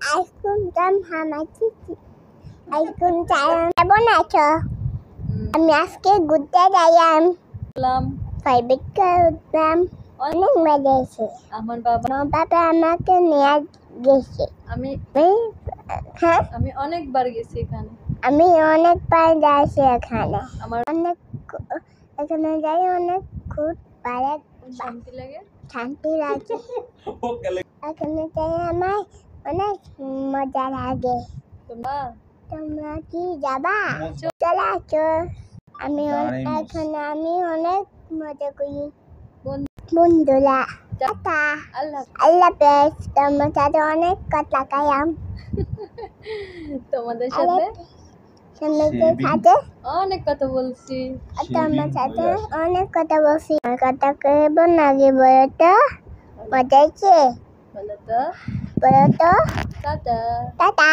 Ice cream দাম হামাচ্ছি ice cream কেমন আছো? আমি আজকে ঘুরতে গেলাম প্রাইভেট কার উঠলাম অনেক মজা এসে আমার বাবা আমাকে নিয়ে গেছে আমি অনেকবার গেছি এখানে। আমি অনেকবার যাইছি এখানে আমার অনেক এখানে যাই অনেক খুব ভালো শান্তি লাগে। এখানে যাই আমার অনেক মজা লাগে। তোমরা কি যাবা? চলে আসো। আমি অনেক মজা করি বন্ধুরা। টাটা আল্লাহ হাফেজ। তোমার সাথে অনেক কথা কইলাম। তোমাদের সাথে অনেক কথা বলছি। তোমার সাথে অনেক কথা বলছি। কথা কেমন লাগে বলো তো? মজা হয়েছে? বলো তো টাটা টাটা। টাটা।